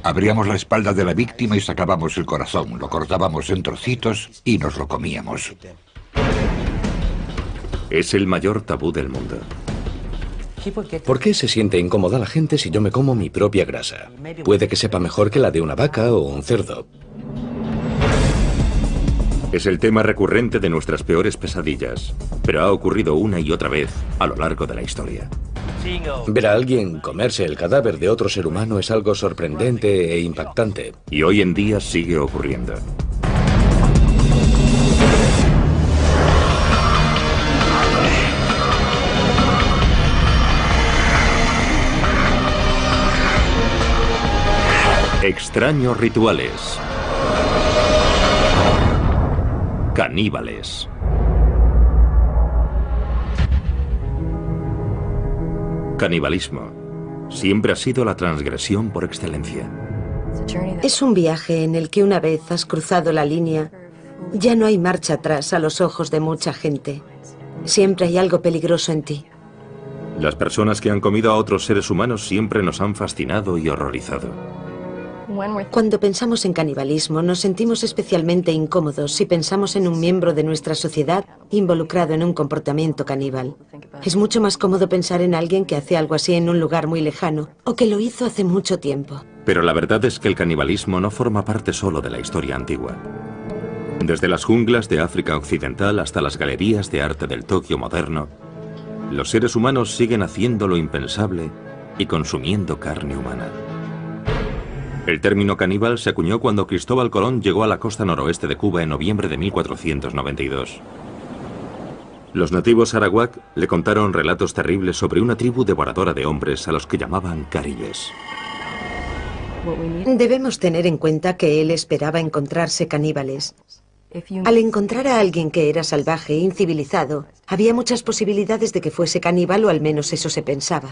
Abríamos la espalda de la víctima y sacábamos el corazón, lo cortábamos en trocitos y nos lo comíamos. Es el mayor tabú del mundo. ¿Por qué se siente incómoda la gente si yo me como mi propia grasa? Puede que sepa mejor que la de una vaca o un cerdo. Es el tema recurrente de nuestras peores pesadillas, pero ha ocurrido una y otra vez a lo largo de la historia. Ver a alguien comerse el cadáver de otro ser humano es algo sorprendente e impactante. Y hoy en día sigue ocurriendo. Extraños rituales. Caníbales. Canibalismo siempre ha sido la transgresión por excelencia. Es un viaje en el que una vez has cruzado la línea, ya no hay marcha atrás a los ojos de mucha gente. Siempre hay algo peligroso en ti. Las personas que han comido a otros seres humanos siempre nos han fascinado y horrorizado. Cuando pensamos en canibalismo, nos sentimos especialmente incómodos si pensamos en un miembro de nuestra sociedad involucrado en un comportamiento caníbal. Es mucho más cómodo pensar en alguien que hace algo así en un lugar muy lejano o que lo hizo hace mucho tiempo. Pero la verdad es que el canibalismo no forma parte solo de la historia antigua. Desde las junglas de África Occidental hasta las galerías de arte del Tokio moderno, los seres humanos siguen haciendo lo impensable y consumiendo carne humana. El término caníbal se acuñó cuando Cristóbal Colón llegó a la costa noroeste de Cuba en noviembre de 1492. Los nativos arawak le contaron relatos terribles sobre una tribu devoradora de hombres a los que llamaban caribes. Debemos tener en cuenta que él esperaba encontrarse caníbales. Al encontrar a alguien que era salvaje e incivilizado, había muchas posibilidades de que fuese caníbal o al menos eso se pensaba.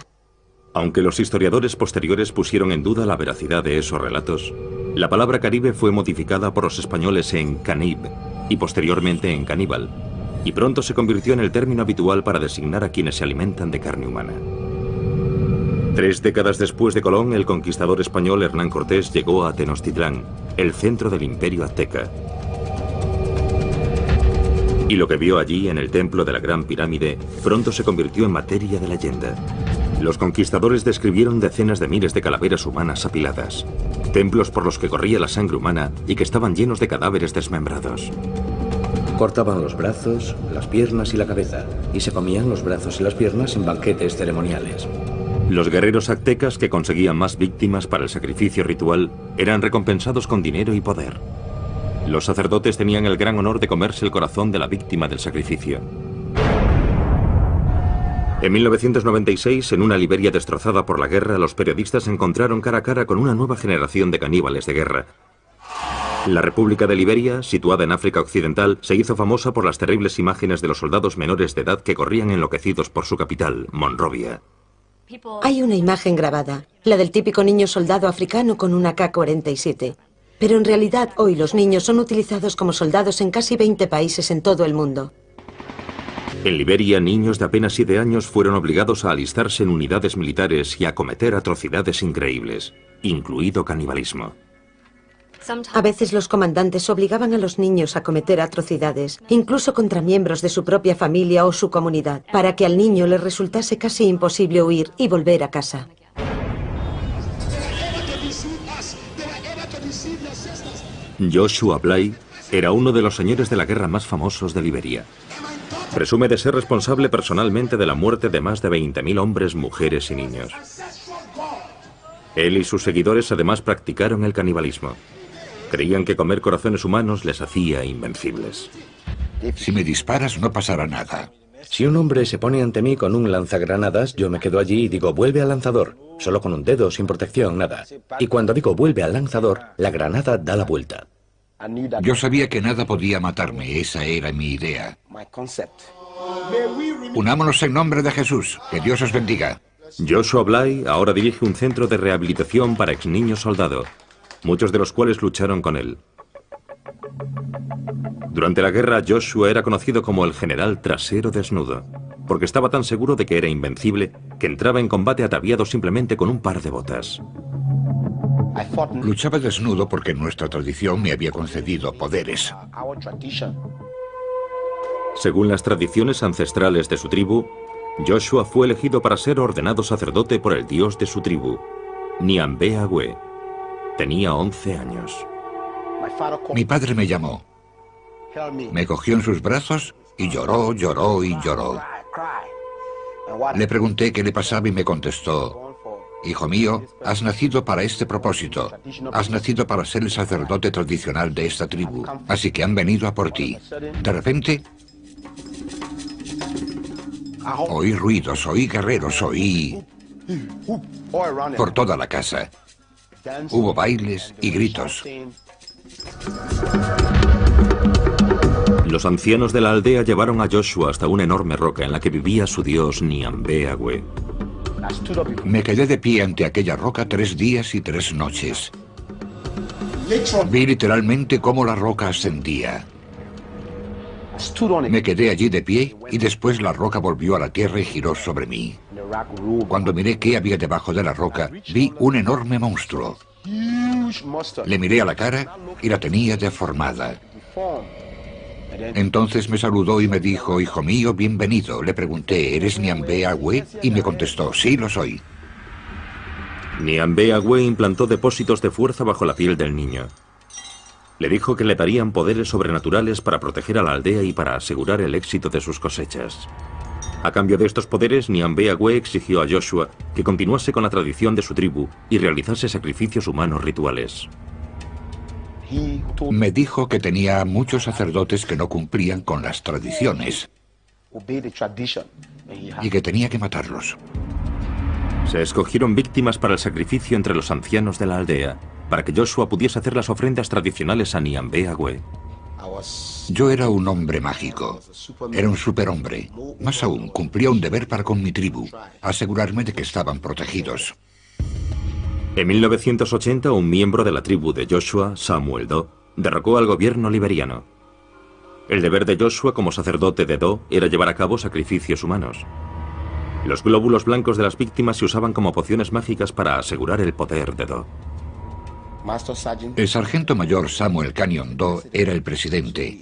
Aunque los historiadores posteriores pusieron en duda la veracidad de esos relatos, la palabra caribe fue modificada por los españoles en canib y posteriormente en caníbal, y pronto se convirtió en el término habitual para designar a quienes se alimentan de carne humana. 3 décadas después de Colón, el conquistador español Hernán Cortés llegó a Tenochtitlán, el centro del imperio azteca. Y lo que vio allí en el templo de la Gran Pirámide pronto se convirtió en materia de leyenda. Los conquistadores describieron decenas de miles de calaveras humanas apiladas, templos por los que corría la sangre humana y que estaban llenos de cadáveres desmembrados. Cortaban los brazos, las piernas y la cabeza, y se comían los brazos y las piernas en banquetes ceremoniales. Los guerreros aztecas que conseguían más víctimas para el sacrificio ritual eran recompensados con dinero y poder. Los sacerdotes tenían el gran honor de comerse el corazón de la víctima del sacrificio. En 1996, en una Liberia destrozada por la guerra, los periodistas se encontraron cara a cara con una nueva generación de caníbales de guerra. La República de Liberia, situada en África Occidental, se hizo famosa por las terribles imágenes de los soldados menores de edad que corrían enloquecidos por su capital, Monrovia. Hay una imagen grabada, la del típico niño soldado africano con una AK-47. Pero en realidad hoy los niños son utilizados como soldados en casi 20 países en todo el mundo. En Liberia, niños de apenas 7 años fueron obligados a alistarse en unidades militares y a cometer atrocidades increíbles, incluido canibalismo. A veces los comandantes obligaban a los niños a cometer atrocidades, incluso contra miembros de su propia familia o su comunidad, para que al niño le resultase casi imposible huir y volver a casa. Joshua Bly era uno de los señores de la guerra más famosos de Liberia. Presume de ser responsable personalmente de la muerte de más de 20.000 hombres, mujeres y niños. Él y sus seguidores además practicaron el canibalismo. Creían que comer corazones humanos les hacía invencibles. Si me disparas no pasará nada. Si un hombre se pone ante mí con un lanzagranadas, yo me quedo allí y digo, vuelve al lanzador, solo con un dedo, sin protección, nada. Y cuando digo vuelve al lanzador, la granada da la vuelta. Yo sabía que nada podía matarme, esa era mi idea. Unámonos en nombre de Jesús, que Dios os bendiga. Joshua Bly ahora dirige un centro de rehabilitación para ex niños soldado, muchos de los cuales lucharon con él. Durante la guerra, Joshua era conocido como el general trasero desnudo, porque estaba tan seguro de que era invencible que entraba en combate ataviado simplemente con un par de botas. Luchaba desnudo porque nuestra tradición me había concedido poderes. Según las tradiciones ancestrales de su tribu, Joshua fue elegido para ser ordenado sacerdote por el dios de su tribu, Nyambe-Agwe. Tenía 11 años. Mi padre me llamó. Me cogió en sus brazos y lloró, lloró y lloró. Le pregunté qué le pasaba y me contestó: hijo mío, has nacido para este propósito. Has nacido para ser el sacerdote tradicional de esta tribu. Así que han venido a por ti. De repente, oí ruidos, oí guerreros, oí por toda la casa. Hubo bailes y gritos. Los ancianos de la aldea llevaron a Joshua hasta una enorme roca en la que vivía su dios Nyambe-Agwe. Me quedé de pie ante aquella roca 3 días y 3 noches. Vi literalmente cómo la roca ascendía. Me quedé allí de pie y después la roca volvió a la tierra y giró sobre mí. Cuando miré qué había debajo de la roca, vi un enorme monstruo. Le miré a la cara y la tenía deformada. Entonces me saludó y me dijo: hijo mío, bienvenido. Le pregunté: ¿eres Nyambe-Agwe? Y me contestó: sí, lo soy. Nyambe-Agwe implantó depósitos de fuerza bajo la piel del niño. Le dijo que le darían poderes sobrenaturales para proteger a la aldea y para asegurar el éxito de sus cosechas. A cambio de estos poderes, Nyambe-Agwe exigió a Joshua que continuase con la tradición de su tribu y realizase sacrificios humanos rituales. Me dijo que tenía muchos sacerdotes que no cumplían con las tradiciones y que tenía que matarlos. Se escogieron víctimas para el sacrificio entre los ancianos de la aldea, para que Joshua pudiese hacer las ofrendas tradicionales a Nyambe-Agwe. Yo era un hombre mágico. Era un superhombre. Más aún, cumplía un deber para con mi tribu: asegurarme de que estaban protegidos. En 1980, un miembro de la tribu de Joshua, Samuel Doe, derrocó al gobierno liberiano. El deber de Joshua como sacerdote de Doe era llevar a cabo sacrificios humanos. Los glóbulos blancos de las víctimas se usaban como pociones mágicas para asegurar el poder de Doe. El sargento mayor Samuel Canyon Doe era el presidente,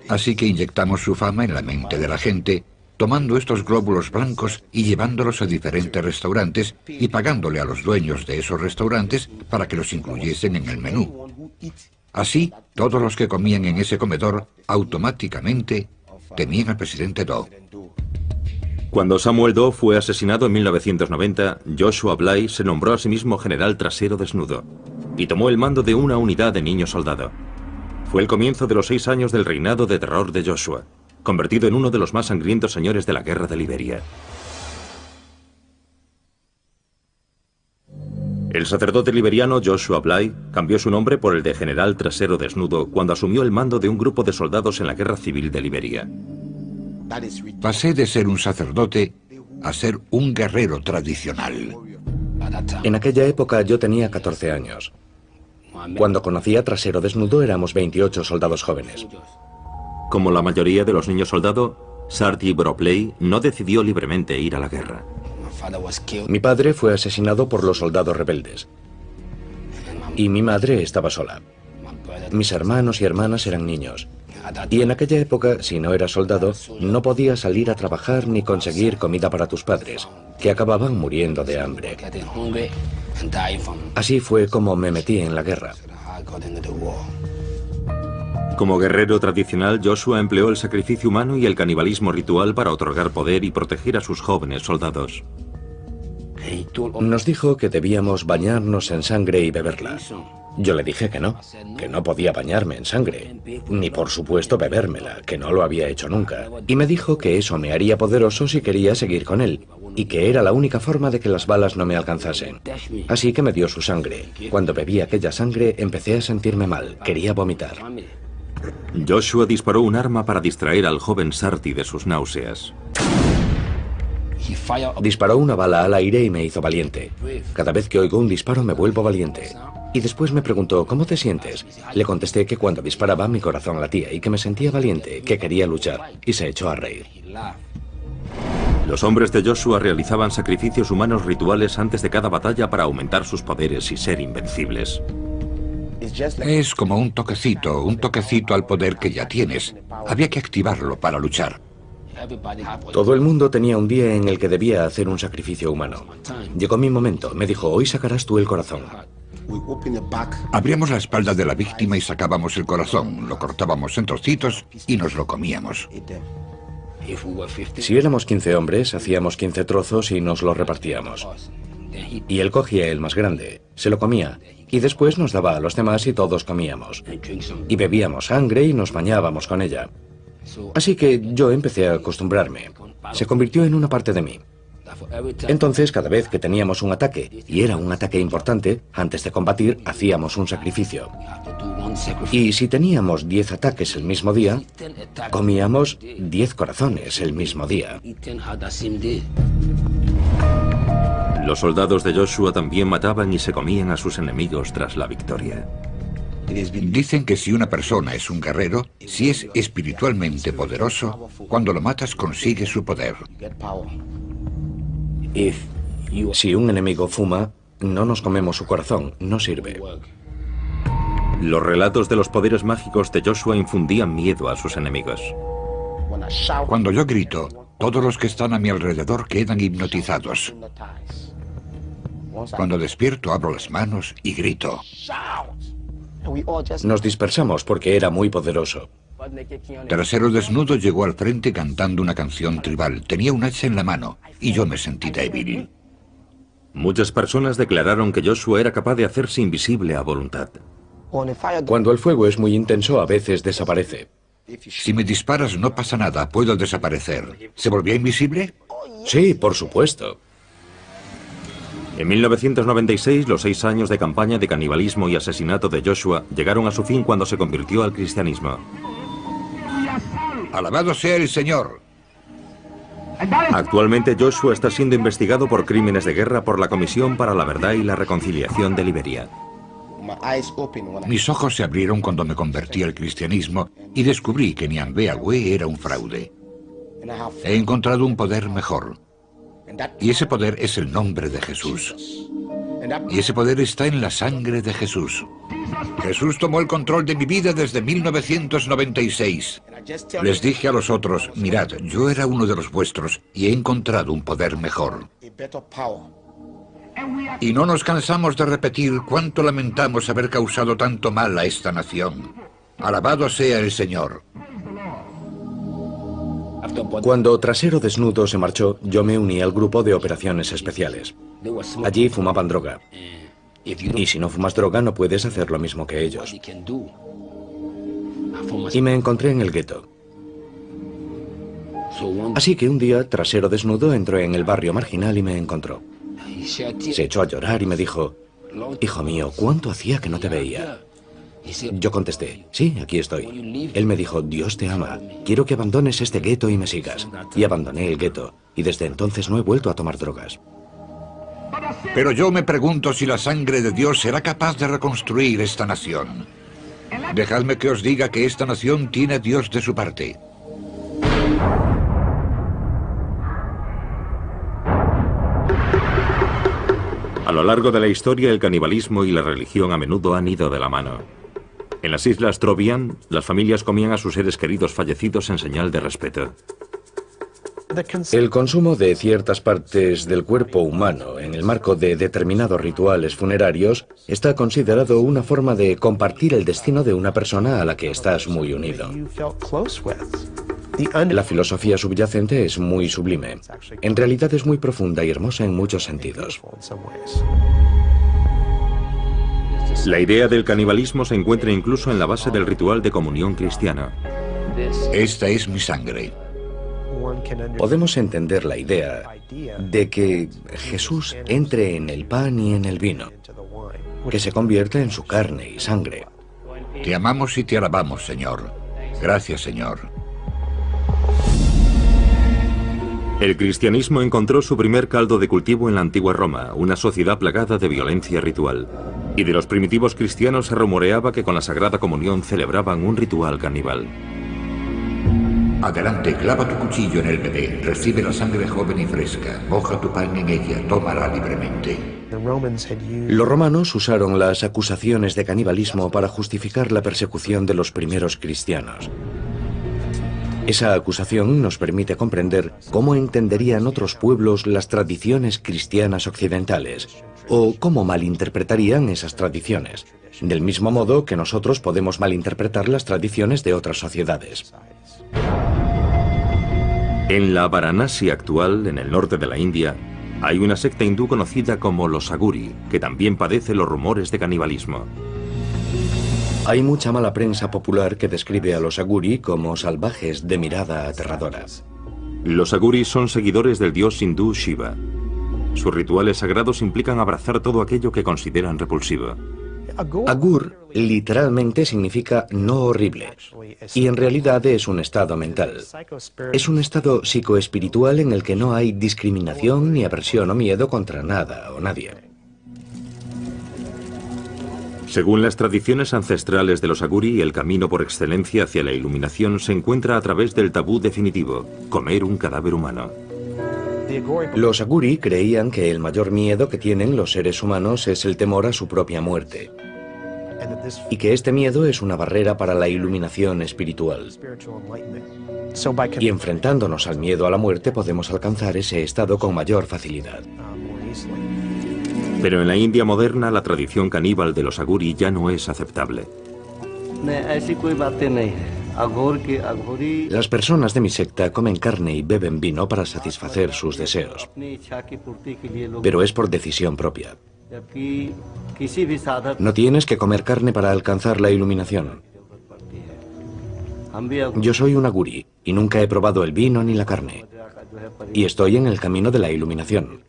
así que inyectamos su fama en la mente de la gente, tomando estos glóbulos blancos y llevándolos a diferentes restaurantes y pagándole a los dueños de esos restaurantes para que los incluyesen en el menú. Así, todos los que comían en ese comedor automáticamente temían al presidente Doe. Cuando Samuel Doe fue asesinado en 1990, Joshua Bly se nombró a sí mismo general trasero desnudo y tomó el mando de una unidad de niño soldado. Fue el comienzo de los 6 años del reinado de terror de Joshua, convertido en uno de los más sangrientos señores de la guerra de Liberia. El sacerdote liberiano Joshua Bly cambió su nombre por el de general trasero desnudo cuando asumió el mando de un grupo de soldados en la guerra civil de Liberia. Pasé de ser un sacerdote a ser un guerrero tradicional. En aquella época yo tenía 14 años. Cuando conocí a Trasero Desnudo éramos 28 soldados jóvenes. Como la mayoría de los niños soldado, Sarti Bropley no decidió libremente ir a la guerra. Mi padre fue asesinado por los soldados rebeldes. Y mi madre estaba sola. Mis hermanos y hermanas eran niños. Y en aquella época, si no eras soldado, no podías salir a trabajar ni conseguir comida para tus padres, que acababan muriendo de hambre. Así fue como me metí en la guerra. Como guerrero tradicional, Joshua empleó el sacrificio humano y el canibalismo ritual para otorgar poder y proteger a sus jóvenes soldados. Nos dijo que debíamos bañarnos en sangre y beberla. Yo le dije que no podía bañarme en sangre, ni por supuesto bebérmela, que no lo había hecho nunca. Y me dijo que eso me haría poderoso si quería seguir con él, y que era la única forma de que las balas no me alcanzasen. Así que me dio su sangre. Cuando bebí aquella sangre empecé a sentirme mal, quería vomitar. Joshua disparó un arma para distraer al joven Sarti de sus náuseas. Disparó una bala al aire y me hizo valiente. Cada vez que oigo un disparo me vuelvo valiente. Y después me preguntó: ¿cómo te sientes? Le contesté que cuando disparaba mi corazón latía y que me sentía valiente, que quería luchar, y se echó a reír. Los hombres de Joshua realizaban sacrificios humanos rituales antes de cada batalla para aumentar sus poderes y ser invencibles. Es como un toquecito al poder que ya tienes. Había que activarlo para luchar. Todo el mundo tenía un día en el que debía hacer un sacrificio humano. Llegó mi momento. Me dijo, hoy sacarás tú el corazón. Abríamos la espalda de la víctima y sacábamos el corazón. Lo cortábamos en trocitos y nos lo comíamos. Si éramos 15 hombres, hacíamos 15 trozos y nos los repartíamos. Y él cogía el más grande, se lo comía, y después nos daba a los demás y todos comíamos. Y bebíamos sangre y nos bañábamos con ella. Así que yo empecé a acostumbrarme. Se convirtió en una parte de mí. Entonces, cada vez que teníamos un ataque, y era un ataque importante, antes de combatir, hacíamos un sacrificio. Y si teníamos 10 ataques el mismo día, comíamos 10 corazones el mismo día. Los soldados de Joshua también mataban y se comían a sus enemigos tras la victoria. Dicen que si una persona es un guerrero, si es espiritualmente poderoso, cuando lo matas consigue su poder. Si un enemigo fuma, no nos comemos su corazón, no sirve. Los relatos de los poderes mágicos de Joshua infundían miedo a sus enemigos. Cuando yo grito, todos los que están a mi alrededor quedan hipnotizados. Cuando despierto, abro las manos y grito. Nos dispersamos porque era muy poderoso. Trasero Desnudo llegó al frente cantando una canción tribal. Tenía un hacha en la mano y yo me sentí débil. Muchas personas declararon que Joshua era capaz de hacerse invisible a voluntad. Cuando el fuego es muy intenso, a veces desaparece. Si me disparas no pasa nada, puedo desaparecer. ¿Se volvía invisible? Sí, por supuesto. En 1996, los 6 años de campaña de canibalismo y asesinato de Joshua llegaron a su fin cuando se convirtió al cristianismo. ¡Alabado sea el Señor! Actualmente Joshua está siendo investigado por crímenes de guerra por la Comisión para la Verdad y la Reconciliación de Liberia. Mis ojos se abrieron cuando me convertí al cristianismo y descubrí que Nyambe era un fraude. He encontrado un poder mejor. Y ese poder es el nombre de Jesús. Y ese poder está en la sangre de Jesús. Jesús tomó el control de mi vida desde 1996. Les dije a los otros, mirad, yo era uno de los vuestros y he encontrado un poder mejor. Y no nos cansamos de repetir cuánto lamentamos haber causado tanto mal a esta nación. Alabado sea el Señor. Cuando Trasero Desnudo se marchó, yo me uní al grupo de operaciones especiales. Allí fumaban droga. Y si no fumas droga, no puedes hacer lo mismo que ellos. Y me encontré en el gueto. Así que un día, Trasero Desnudo entró en el barrio marginal y me encontró. Se echó a llorar y me dijo, hijo mío, ¿cuánto hacía que no te veía? Yo contesté, sí, aquí estoy. Él me dijo, Dios te ama, quiero que abandones este gueto y me sigas. Y abandoné el gueto, y desde entonces no he vuelto a tomar drogas. Pero yo me pregunto si la sangre de Dios será capaz de reconstruir esta nación. Dejadme que os diga que esta nación tiene a Dios de su parte. A lo largo de la historia, el canibalismo y la religión a menudo han ido de la mano. En las islas Trobriand, las familias comían a sus seres queridos fallecidos en señal de respeto. El consumo de ciertas partes del cuerpo humano en el marco de determinados rituales funerarios está considerado una forma de compartir el destino de una persona a la que estás muy unido. La filosofía subyacente es muy sublime. En realidad es muy profunda y hermosa en muchos sentidos. La idea del canibalismo se encuentra incluso en la base del ritual de comunión cristiano. Esta es mi sangre. Podemos entender la idea de que Jesús entre en el pan y en el vino, que se convierta en su carne y sangre. Te amamos y te alabamos, Señor. Gracias, Señor. El cristianismo encontró su primer caldo de cultivo en la antigua Roma, una sociedad plagada de violencia ritual. Y de los primitivos cristianos se rumoreaba que con la Sagrada Comunión celebraban un ritual caníbal. Adelante, clava tu cuchillo en el bebé, recibe la sangre joven y fresca, moja tu pan en ella, tómala libremente. Los romanos usaron las acusaciones de canibalismo para justificar la persecución de los primeros cristianos. Esa acusación nos permite comprender cómo entenderían otros pueblos las tradiciones cristianas occidentales, o cómo malinterpretarían esas tradiciones, del mismo modo que nosotros podemos malinterpretar las tradiciones de otras sociedades. En la Varanasi actual, en el norte de la India, hay una secta hindú conocida como los Aguri, que también padece los rumores de canibalismo. Hay mucha mala prensa popular que describe a los Aguri como salvajes de mirada aterradora. Los Aguri son seguidores del dios hindú Shiva. Sus rituales sagrados implican abrazar todo aquello que consideran repulsivo. Agur literalmente significa no horrible, y en realidad es un estado mental. Es un estado psicoespiritual en el que no hay discriminación ni aversión o miedo contra nada o nadie. Según las tradiciones ancestrales de los Aguri, el camino por excelencia hacia la iluminación se encuentra a través del tabú definitivo, comer un cadáver humano. Los Aguri creían que el mayor miedo que tienen los seres humanos es el temor a su propia muerte, y que este miedo es una barrera para la iluminación espiritual. Y enfrentándonos al miedo a la muerte podemos alcanzar ese estado con mayor facilidad. Pero en la India moderna la tradición caníbal de los Aguri ya no es aceptable. Las personas de mi secta comen carne y beben vino para satisfacer sus deseos, pero es por decisión propia. No tienes que comer carne para alcanzar la iluminación. Yo soy un Aguri y nunca he probado el vino ni la carne, y estoy en el camino de la iluminación.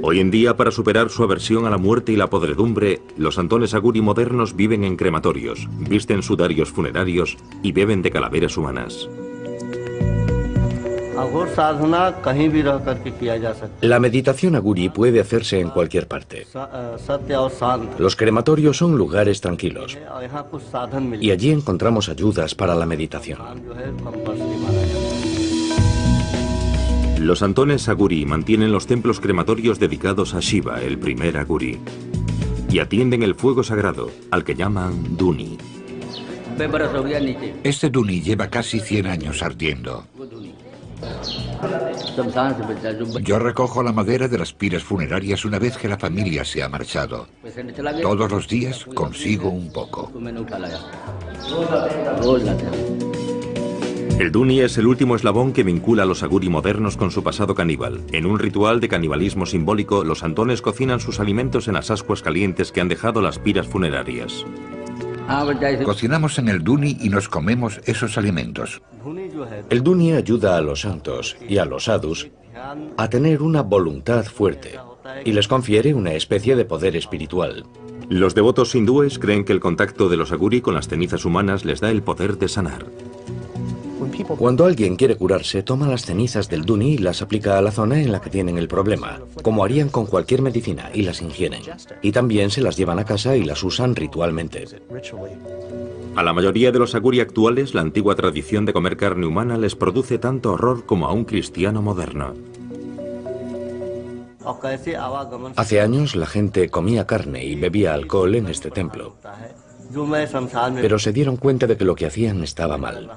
Hoy en día, para superar su aversión a la muerte y la podredumbre, los santones Aguri modernos viven en crematorios, visten sudarios funerarios y beben de calaveras humanas. La meditación Aguri puede hacerse en cualquier parte. Los crematorios son lugares tranquilos, y allí encontramos ayudas para la meditación. Los santones Aguri mantienen los templos crematorios dedicados a Shiva, el primer Aguri, y atienden el fuego sagrado, al que llaman Duni. Este Duni lleva casi 100 años ardiendo. Yo recojo la madera de las piras funerarias una vez que la familia se ha marchado. Todos los días consigo un poco. El Duni es el último eslabón que vincula a los Aguri modernos con su pasado caníbal. En un ritual de canibalismo simbólico, los santones cocinan sus alimentos en las ascuas calientes que han dejado las piras funerarias. Cocinamos en el Duni y nos comemos esos alimentos. El Duni ayuda a los santos y a los sadhus a tener una voluntad fuerte y les confiere una especie de poder espiritual. Los devotos hindúes creen que el contacto de los Aguri con las cenizas humanas les da el poder de sanar. Cuando alguien quiere curarse, toma las cenizas del Duni y las aplica a la zona en la que tienen el problema, como harían con cualquier medicina, y las ingieren. Y también se las llevan a casa y las usan ritualmente. A la mayoría de los Aguri actuales, la antigua tradición de comer carne humana les produce tanto horror como a un cristiano moderno. Hace años la gente comía carne y bebía alcohol en este templo, pero se dieron cuenta de que lo que hacían estaba mal.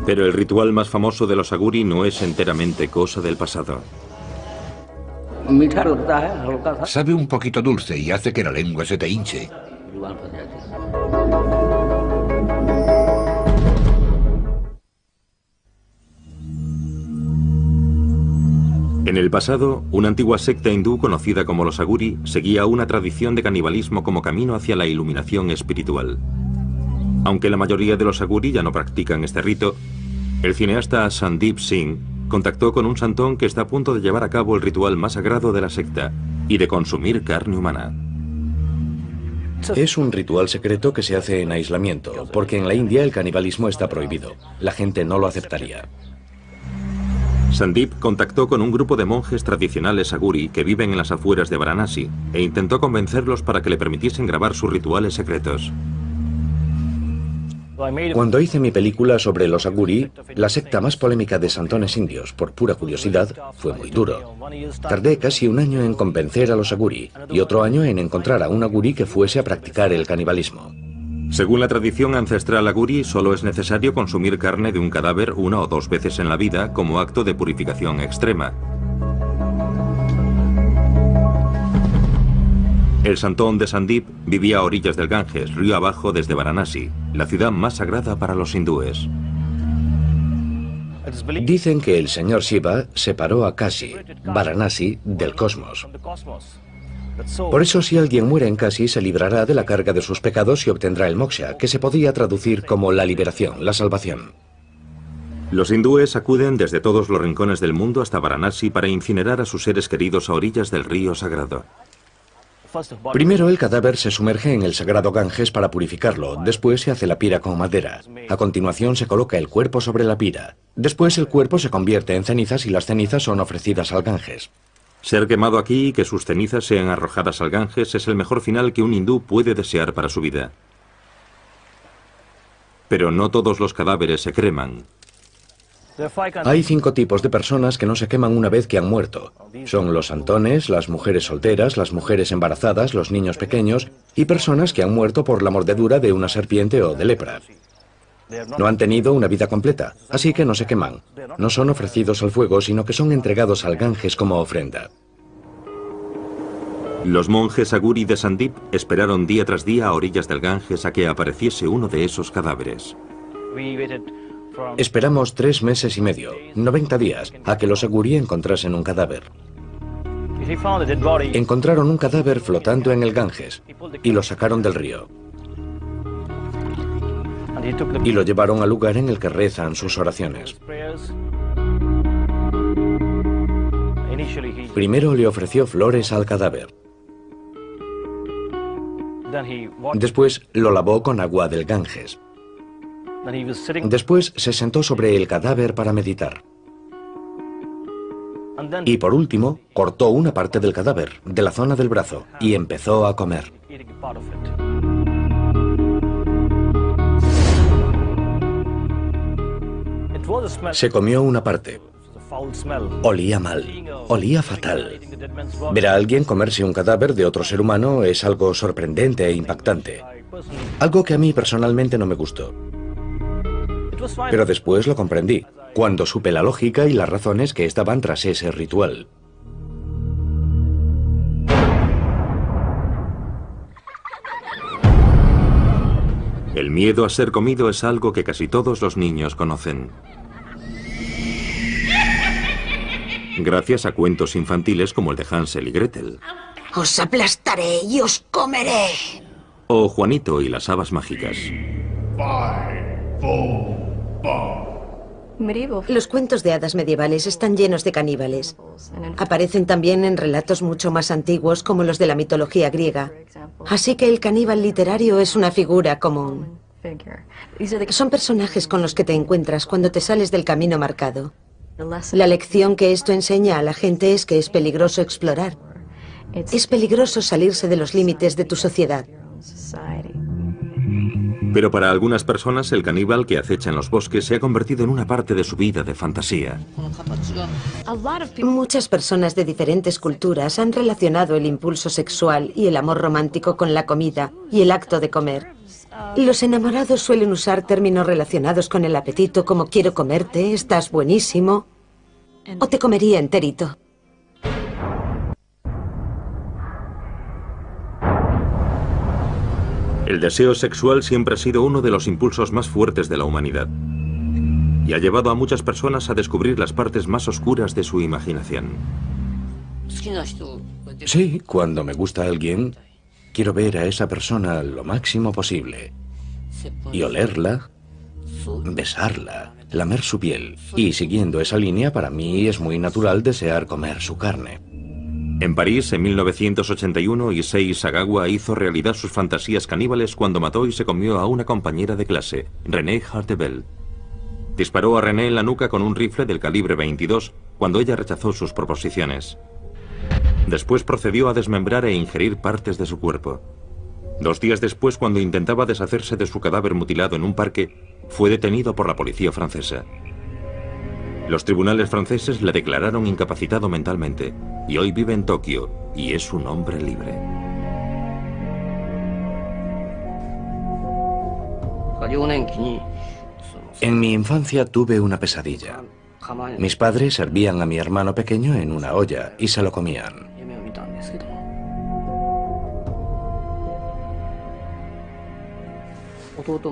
Pero el ritual más famoso de los Aguri no es enteramente cosa del pasado. Sabe un poquito dulce y hace que la lengua se te hinche. En el pasado, una antigua secta hindú conocida como los Aguri seguía una tradición de canibalismo como camino hacia la iluminación espiritual. Aunque la mayoría de los Aguri ya no practican este rito, el cineasta Sandeep Singh contactó con un santón que está a punto de llevar a cabo el ritual más sagrado de la secta y de consumir carne humana. Es un ritual secreto que se hace en aislamiento, porque en la India el canibalismo está prohibido. La gente no lo aceptaría. Sandeep contactó con un grupo de monjes tradicionales aguri que viven en las afueras de Varanasi e intentó convencerlos para que le permitiesen grabar sus rituales secretos. Cuando hice mi película sobre los aguri, la secta más polémica de santones indios, por pura curiosidad, fue muy duro. Tardé casi un año en convencer a los aguri y otro año en encontrar a un aguri que fuese a practicar el canibalismo. Según la tradición ancestral aguri, solo es necesario consumir carne de un cadáver 1 o 2 veces en la vida como acto de purificación extrema. El santón de Sandeep vivía a orillas del Ganges, río abajo desde Varanasi, la ciudad más sagrada para los hindúes. Dicen que el señor Shiva separó a Kashi, Varanasi, del cosmos. Por eso, si alguien muere en Kashi, se librará de la carga de sus pecados y obtendrá el moksha, que se podría traducir como la liberación, la salvación. Los hindúes acuden desde todos los rincones del mundo hasta Varanasi para incinerar a sus seres queridos a orillas del río sagrado. Primero el cadáver se sumerge en el sagrado Ganges para purificarlo, después se hace la pira con madera. A continuación se coloca el cuerpo sobre la pira. Después el cuerpo se convierte en cenizas y las cenizas son ofrecidas al Ganges. Ser quemado aquí y que sus cenizas sean arrojadas al Ganges es el mejor final que un hindú puede desear para su vida. Pero no todos los cadáveres se creman. Hay 5 tipos de personas que no se queman una vez que han muerto. Son los santones, las mujeres solteras, las mujeres embarazadas, los niños pequeños y personas que han muerto por la mordedura de una serpiente o de lepra. No han tenido una vida completa, así que no se queman. No son ofrecidos al fuego, sino que son entregados al Ganges como ofrenda. Los monjes aguri de Sandeep esperaron día tras día a orillas del Ganges a que apareciese uno de esos cadáveres. Esperamos 3 meses y medio, 90 días, a que los aguri encontrasen un cadáver. Encontraron un cadáver flotando en el Ganges y lo sacaron del río. Y lo llevaron al lugar en el que rezan sus oraciones. Primero le ofreció flores al cadáver. Después lo lavó con agua del Ganges. Después se sentó sobre el cadáver para meditar. Y por último, cortó una parte del cadáver, de la zona del brazo, y empezó a comer. Se comió una parte. Olía mal, olía fatal. Ver a alguien comerse un cadáver de otro ser humano es algo sorprendente e impactante. Algo que a mí personalmente no me gustó. Pero después lo comprendí, cuando supe la lógica y las razones que estaban tras ese ritual. El miedo a ser comido es algo que casi todos los niños conocen. Gracias a cuentos infantiles como el de Hansel y Gretel. Os aplastaré y os comeré. O Juanito y las habas mágicas. Los cuentos de hadas medievales están llenos de caníbales. Aparecen también en relatos mucho más antiguos como los de la mitología griega. Así que el caníbal literario es una figura común. Son personajes con los que te encuentras cuando te sales del camino marcado. La lección que esto enseña a la gente es que es peligroso explorar. Es peligroso salirse de los límites de tu sociedad. Pero para algunas personas el caníbal que acecha en los bosques se ha convertido en una parte de su vida de fantasía. Muchas personas de diferentes culturas han relacionado el impulso sexual y el amor romántico con la comida y el acto de comer. Los enamorados suelen usar términos relacionados con el apetito como quiero comerte, estás buenísimo, o te comería enterito. El deseo sexual siempre ha sido uno de los impulsos más fuertes de la humanidad y ha llevado a muchas personas a descubrir las partes más oscuras de su imaginación. Sí, cuando me gusta alguien, quiero ver a esa persona lo máximo posible y olerla, besarla, lamer su piel. Y siguiendo esa línea, para mí es muy natural desear comer su carne. En París, en 1981, Issei Sagawa hizo realidad sus fantasías caníbales cuando mató y se comió a una compañera de clase, Renée Hartebel. Disparó a René en la nuca con un rifle del calibre 22 cuando ella rechazó sus proposiciones. Después procedió a desmembrar e ingerir partes de su cuerpo. 2 días después, cuando intentaba deshacerse de su cadáver mutilado en un parque, fue detenido por la policía francesa. Los tribunales franceses le declararon incapacitado mentalmente y hoy vive en Tokio y es un hombre libre. En mi infancia tuve una pesadilla. Mis padres servían a mi hermano pequeño en una olla y se lo comían.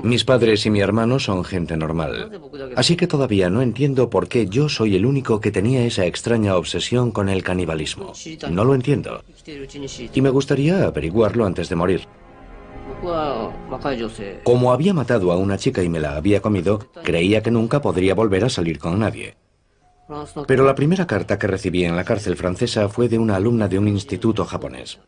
Mis padres y mi hermano son gente normal, así que todavía no entiendo por qué yo soy el único que tenía esa extraña obsesión con el canibalismo. No lo entiendo. Y me gustaría averiguarlo antes de morir. Como había matado a una chica y me la había comido, creía que nunca podría volver a salir con nadie. Pero la primera carta que recibí en la cárcel francesa fue de una alumna de un instituto japonés.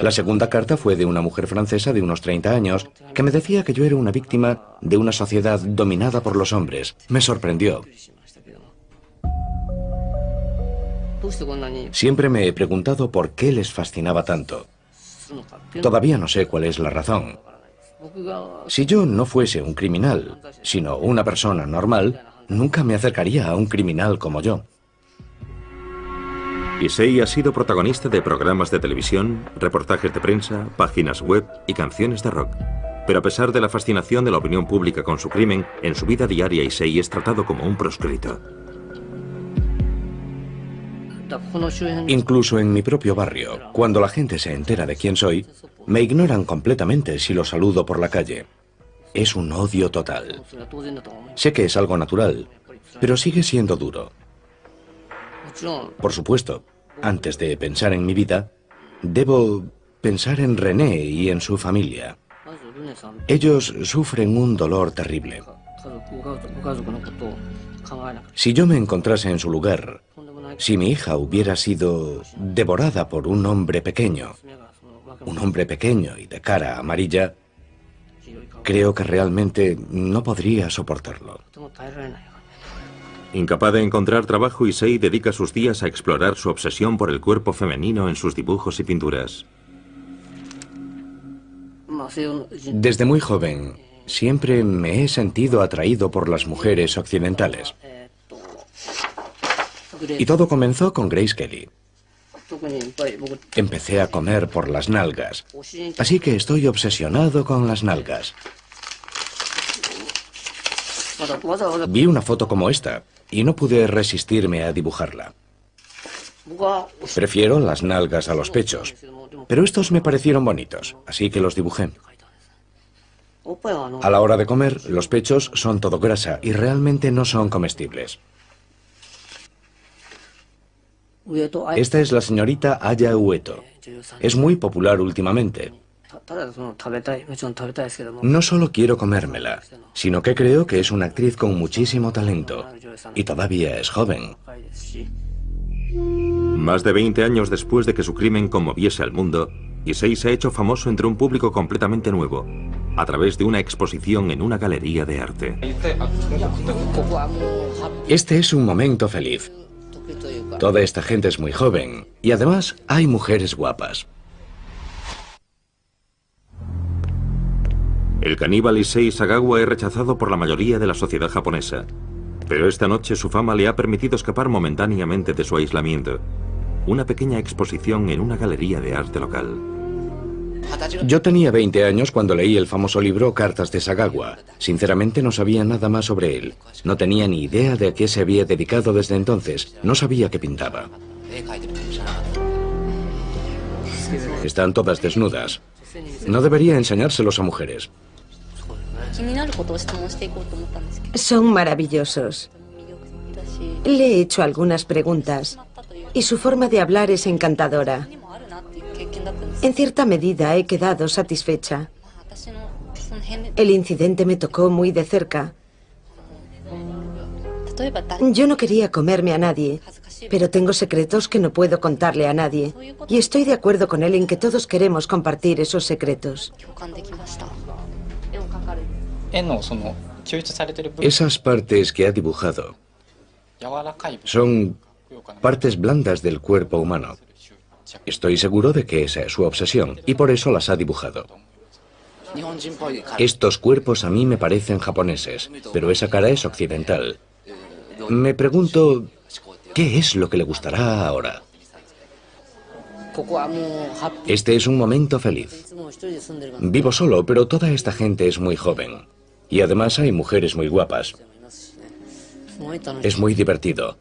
La segunda carta fue de una mujer francesa de unos 30 años que me decía que yo era una víctima de una sociedad dominada por los hombres. Me sorprendió. Siempre me he preguntado por qué les fascinaba tanto. Todavía no sé cuál es la razón. Si yo no fuese un criminal, sino una persona normal, nunca me acercaría a un criminal como yo. Issei ha sido protagonista de programas de televisión, reportajes de prensa, páginas web y canciones de rock. Pero a pesar de la fascinación de la opinión pública con su crimen, en su vida diaria Issei es tratado como un proscrito. Incluso en mi propio barrio, cuando la gente se entera de quién soy, me ignoran completamente si los saludo por la calle. Es un odio total. Sé que es algo natural, pero sigue siendo duro. Por supuesto, antes de pensar en mi vida, debo pensar en René y en su familia. Ellos sufren un dolor terrible. Si yo me encontrase en su lugar, si mi hija hubiera sido devorada por un hombre pequeño y de cara amarilla, creo que realmente no podría soportarlo. Incapaz de encontrar trabajo, Issei dedica sus días a explorar su obsesión por el cuerpo femenino en sus dibujos y pinturas. Desde muy joven, siempre me he sentido atraído por las mujeres occidentales. Y todo comenzó con Grace Kelly. Empecé a comer por las nalgas, así que estoy obsesionado con las nalgas. Vi una foto como esta y no pude resistirme a dibujarla. Prefiero las nalgas a los pechos, pero estos me parecieron bonitos, así que los dibujé. A la hora de comer, los pechos son todo grasa y realmente no son comestibles. Esta es la señorita Aya Ueto. Es muy popular últimamente. No solo quiero comérmela, sino que creo que es una actriz con muchísimo talento. Y todavía es joven. Más de 20 años después de que su crimen conmoviese al mundo, Issei se ha hecho famoso entre un público completamente nuevo, a través de una exposición en una galería de arte. Este es un momento feliz. Toda esta gente es muy joven y además hay mujeres guapas. El caníbal Issei Sagawa es rechazado por la mayoría de la sociedad japonesa, pero esta noche su fama le ha permitido escapar momentáneamente de su aislamiento. Una pequeña exposición en una galería de arte local. Yo tenía 20 años cuando leí el famoso libro Cartas de Sagawa. Sinceramente no sabía nada más sobre él. No tenía ni idea de a qué se había dedicado desde entonces. No sabía que pintaba. Están todas desnudas. No debería enseñárselos a mujeres. Son maravillosos. Le he hecho algunas preguntas y su forma de hablar es encantadora. En cierta medida he quedado satisfecha. El incidente me tocó muy de cerca. Yo no quería comerme a nadie, pero tengo secretos que no puedo contarle a nadie. Y estoy de acuerdo con él en que todos queremos compartir esos secretos. Esas partes que ha dibujado son partes blandas del cuerpo humano. Estoy seguro de que esa es su obsesión y por eso las ha dibujado. Estos cuerpos a mí me parecen japoneses, pero esa cara es occidental. Me pregunto, ¿qué es lo que le gustará ahora? Este es un momento feliz. Vivo solo, pero toda esta gente es muy joven. Y además hay mujeres muy guapas. Es muy divertido.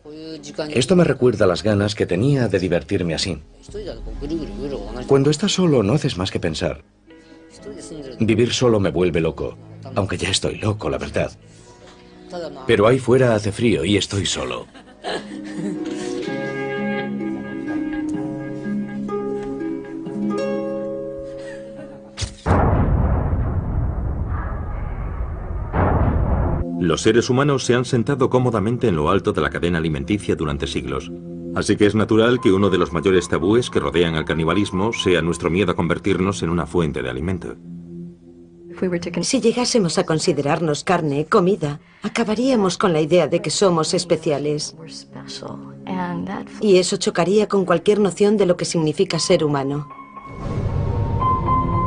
Esto me recuerda las ganas que tenía de divertirme así. Cuando estás solo no haces más que pensar. Vivir solo me vuelve loco, aunque ya estoy loco, la verdad. Pero ahí fuera hace frío y estoy solo. Los seres humanos se han sentado cómodamente en lo alto de la cadena alimenticia durante siglos. Así que es natural que uno de los mayores tabúes que rodean al canibalismo sea nuestro miedo a convertirnos en una fuente de alimento. Si llegásemos a considerarnos carne, comida, acabaríamos con la idea de que somos especiales. Y eso chocaría con cualquier noción de lo que significa ser humano.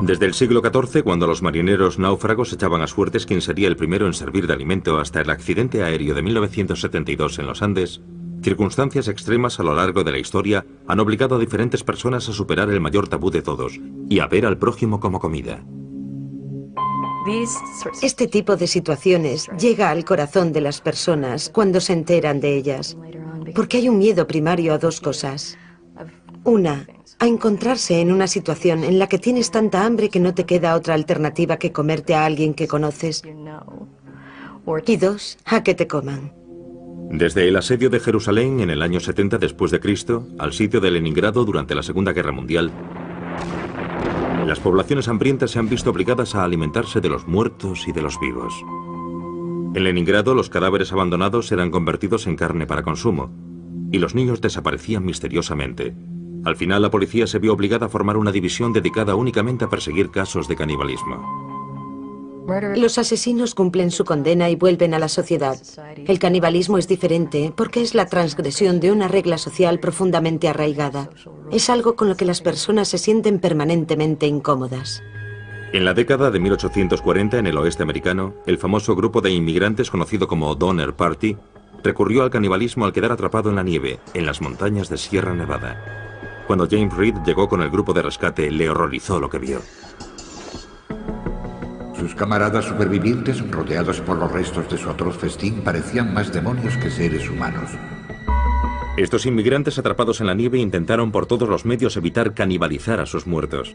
Desde el siglo XIV, cuando los marineros náufragos echaban a suertes quién sería el primero en servir de alimento, hasta el accidente aéreo de 1972 en los Andes, circunstancias extremas a lo largo de la historia han obligado a diferentes personas a superar el mayor tabú de todos y a ver al prójimo como comida. Este tipo de situaciones llega al corazón de las personas cuando se enteran de ellas, porque hay un miedo primario a dos cosas. Una, a encontrarse en una situación en la que tienes tanta hambre que no te queda otra alternativa que comerte a alguien que conoces. Y dos, a que te coman. Desde el asedio de Jerusalén en el año 70 después de Cristo al sitio de Leningrado durante la Segunda Guerra Mundial, las poblaciones hambrientas se han visto obligadas a alimentarse de los muertos y de los vivos. En Leningrado, los cadáveres abandonados eran convertidos en carne para consumo, y los niños desaparecían misteriosamente. Al final, la policía se vio obligada a formar una división dedicada únicamente a perseguir casos de canibalismo. Los asesinos cumplen su condena y vuelven a la sociedad. El canibalismo es diferente porque es la transgresión de una regla social profundamente arraigada. Es algo con lo que las personas se sienten permanentemente incómodas. En la década de 1840, en el oeste americano, el famoso grupo de inmigrantes conocido como Donner Party recurrió al canibalismo al quedar atrapado en la nieve, en las montañas de Sierra Nevada. Cuando James Reed llegó con el grupo de rescate, le horrorizó lo que vio. Sus camaradas supervivientes, rodeados por los restos de su atroz festín, parecían más demonios que seres humanos. Estos inmigrantes atrapados en la nieve intentaron por todos los medios evitar canibalizar a sus muertos.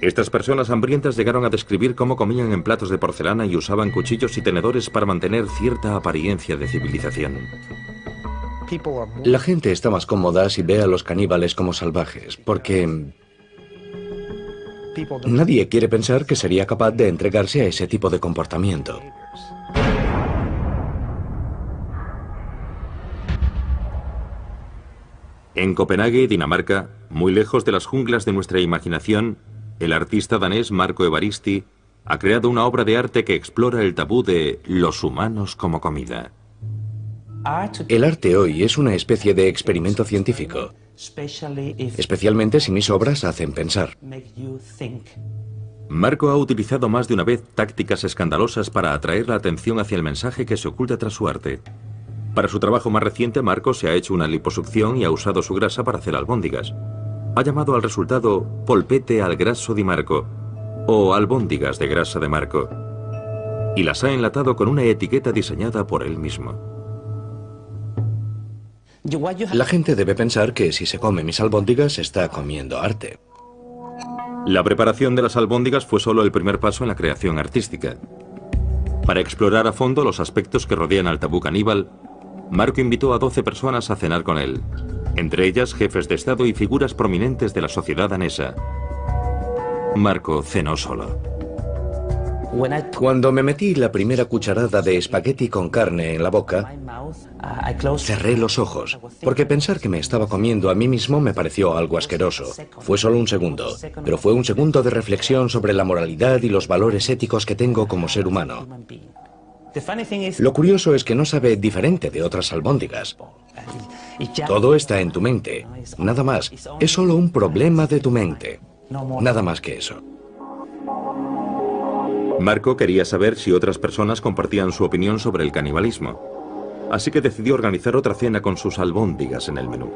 Estas personas hambrientas llegaron a describir cómo comían en platos de porcelana y usaban cuchillos y tenedores para mantener cierta apariencia de civilización. La gente está más cómoda si ve a los caníbales como salvajes, porque nadie quiere pensar que sería capaz de entregarse a ese tipo de comportamiento. En Copenhague, Dinamarca, muy lejos de las junglas de nuestra imaginación, el artista danés Marco Evaristi ha creado una obra de arte que explora el tabú de los humanos como comida. El arte hoy es una especie de experimento científico, especialmente si mis obras hacen pensar. Marco ha utilizado más de una vez tácticas escandalosas para atraer la atención hacia el mensaje que se oculta tras su arte. Para su trabajo más reciente, Marco se ha hecho una liposucción y ha usado su grasa para hacer albóndigas. Ha llamado al resultado polpette al grasso di Marco, o albóndigas de grasa de Marco, y las ha enlatado con una etiqueta diseñada por él mismo. La gente debe pensar que si se come mis albóndigas está comiendo arte. La preparación de las albóndigas fue solo el primer paso en la creación artística. Para explorar a fondo los aspectos que rodean al tabú caníbal, Marco invitó a 12 personas a cenar con él, entre ellas jefes de Estado y figuras prominentes de la sociedad danesa. Marco cenó solo. Cuando me metí la primera cucharada de espagueti con carne en la boca, cerré los ojos, porque pensar que me estaba comiendo a mí mismo me pareció algo asqueroso. Fue solo un segundo, pero fue un segundo de reflexión sobre la moralidad y los valores éticos que tengo como ser humano. Lo curioso es que no sabe diferente de otras albóndigas. Todo está en tu mente. Nada más. Es solo un problema de tu mente. Nada más que eso. Marco quería saber si otras personas compartían su opinión sobre el canibalismo. Así que decidió organizar otra cena con sus albóndigas en el menú.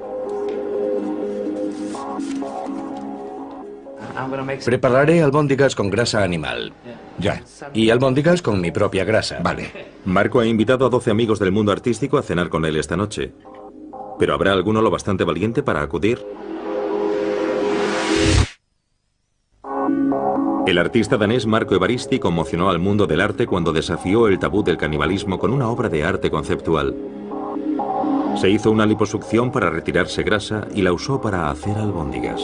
Prepararé albóndigas con grasa animal. Ya. Y albóndigas con mi propia grasa. Vale. Marco ha invitado a 12 amigos del mundo artístico a cenar con él esta noche. ¿Pero habrá alguno lo bastante valiente para acudir? El artista danés Marco Evaristi conmocionó al mundo del arte cuando desafió el tabú del canibalismo con una obra de arte conceptual. Se hizo una liposucción para retirarse grasa y la usó para hacer albóndigas.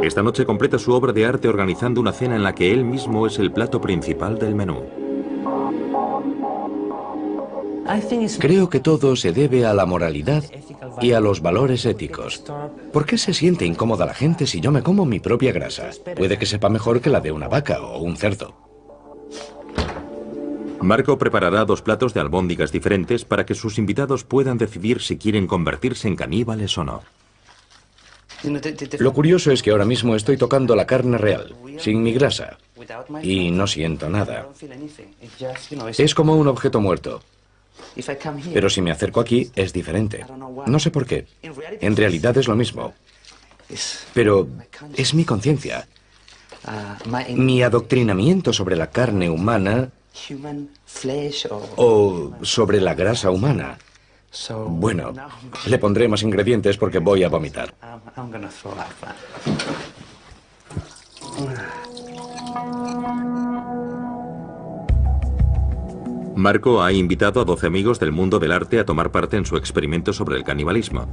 Esta noche completa su obra de arte organizando una cena en la que él mismo es el plato principal del menú. Creo que todo se debe a la moralidad y a los valores éticos. ¿Por qué se siente incómoda la gente si yo me como mi propia grasa? Puede que sepa mejor que la de una vaca o un cerdo. Marco preparará 2 platos de albóndigas diferentes para que sus invitados puedan decidir si quieren convertirse en caníbales o no. Lo curioso es que ahora mismo estoy tocando la carne real, sin mi grasa, y no siento nada. Es como un objeto muerto. Pero si me acerco aquí, es diferente. No sé por qué. En realidad es lo mismo. Pero es mi conciencia. Mi adoctrinamiento sobre la carne humana o sobre la grasa humana. Bueno, le pondré más ingredientes porque voy a vomitar. Marco ha invitado a 12 amigos del mundo del arte a tomar parte en su experimento sobre el canibalismo.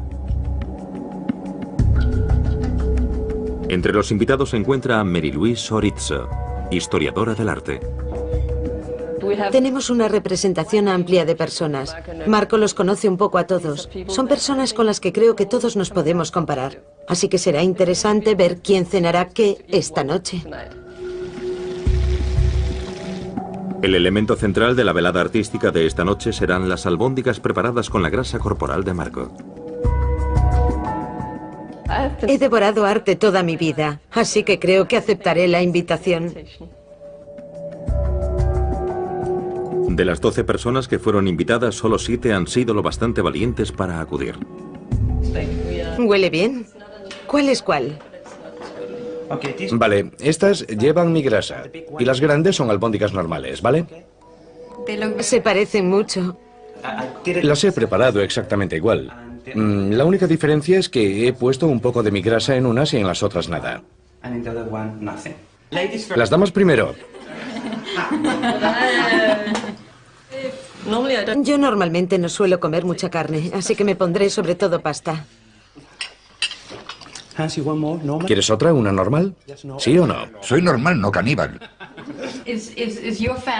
Entre los invitados se encuentra a Mary-Louise Orizzo, historiadora del arte. Tenemos una representación amplia de personas. Marco los conoce un poco a todos. Son personas con las que creo que todos nos podemos comparar. Así que será interesante ver quién cenará qué esta noche. El elemento central de la velada artística de esta noche serán las albóndigas preparadas con la grasa corporal de Marco. He devorado arte toda mi vida, así que creo que aceptaré la invitación. De las 12 personas que fueron invitadas, solo 7 han sido lo bastante valientes para acudir. ¿Huele bien? ¿Cuál es cuál? Vale, estas llevan mi grasa y las grandes son albóndigas normales, ¿vale? Se parecen mucho. Las he preparado exactamente igual. La única diferencia es que he puesto un poco de mi grasa en unas y en las otras nada. Las damas primero. Yo normalmente no suelo comer mucha carne, así que me pondré sobre todo pasta. ¿Quieres otra, una normal? ¿Sí o no? Soy normal, no caníbal.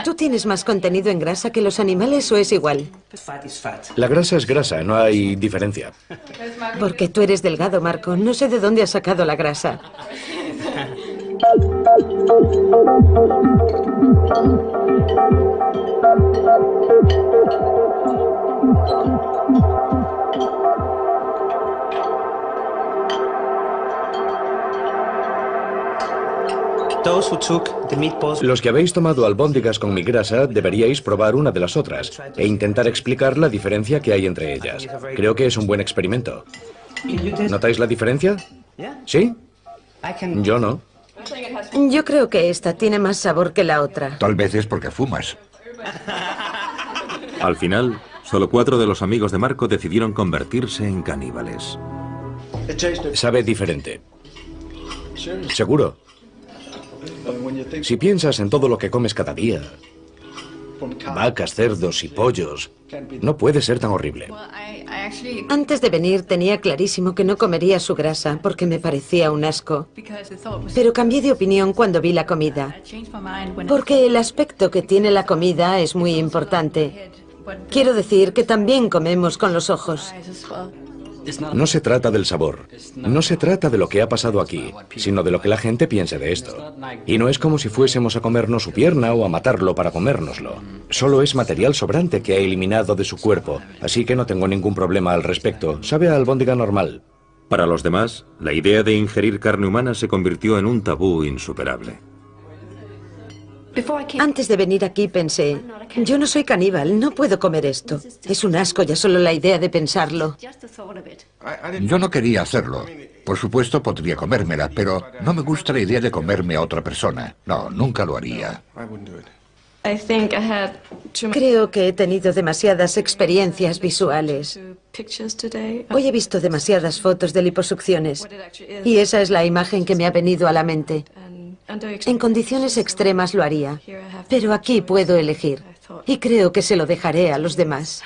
¿Tú tienes más contenido en grasa que los animales o es igual? La grasa es grasa, no hay diferencia. Porque tú eres delgado, Marco. No sé de dónde has sacado la grasa. Los que habéis tomado albóndigas con mi grasa deberíais probar una de las otras e intentar explicar la diferencia que hay entre ellas. Creo que es un buen experimento. ¿Notáis la diferencia? ¿Sí? Yo no. Yo creo que esta tiene más sabor que la otra. Tal vez es porque fumas. Al final, solo 4 de los amigos de Marco decidieron convertirse en caníbales. Sabe diferente. ¿Seguro? Si piensas en todo lo que comes cada día, vacas, cerdos y pollos, no puede ser tan horrible. Antes de venir tenía clarísimo que no comería su grasa porque me parecía un asco. Pero cambié de opinión cuando vi la comida. Porque el aspecto que tiene la comida es muy importante. Quiero decir que también comemos con los ojos. No se trata del sabor, no se trata de lo que ha pasado aquí, sino de lo que la gente piense de esto. Y no es como si fuésemos a comernos su pierna o a matarlo para comérnoslo. Solo es material sobrante que ha eliminado de su cuerpo, así que no tengo ningún problema al respecto. Sabe a albóndiga normal. Para los demás, la idea de ingerir carne humana se convirtió en un tabú insuperable. Antes de venir aquí pensé, yo no soy caníbal, no puedo comer esto. Es un asco ya solo la idea de pensarlo. Yo no quería hacerlo. Por supuesto podría comérmela, pero no me gusta la idea de comerme a otra persona. No, nunca lo haría. Creo que he tenido demasiadas experiencias visuales. Hoy he visto demasiadas fotos de liposucciones y esa es la imagen que me ha venido a la mente. En condiciones extremas lo haría, pero aquí puedo elegir y creo que se lo dejaré a los demás.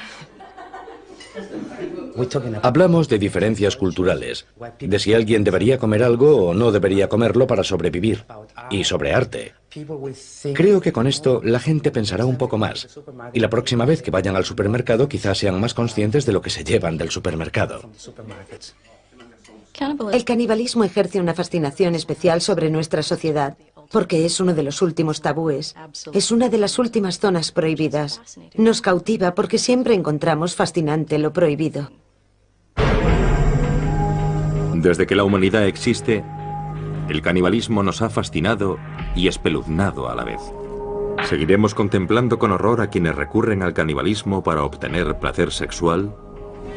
Hablamos de diferencias culturales, de si alguien debería comer algo o no debería comerlo para sobrevivir, y sobre arte. Creo que con esto la gente pensará un poco más, y la próxima vez que vayan al supermercado quizás sean más conscientes de lo que se llevan del supermercado. El canibalismo ejerce una fascinación especial sobre nuestra sociedad, porque es uno de los últimos tabúes. Es una de las últimas zonas prohibidas. Nos cautiva porque siempre encontramos fascinante lo prohibido. Desde que la humanidad existe, el canibalismo nos ha fascinado y espeluznado a la vez. ¿Seguiremos contemplando con horror a quienes recurren al canibalismo para obtener placer sexual,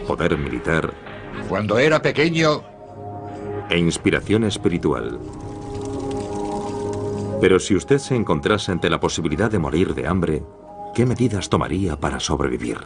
poder militar Cuando era pequeño, e inspiración espiritual? Pero si usted se encontrase ante la posibilidad de morir de hambre, ¿qué medidas tomaría para sobrevivir?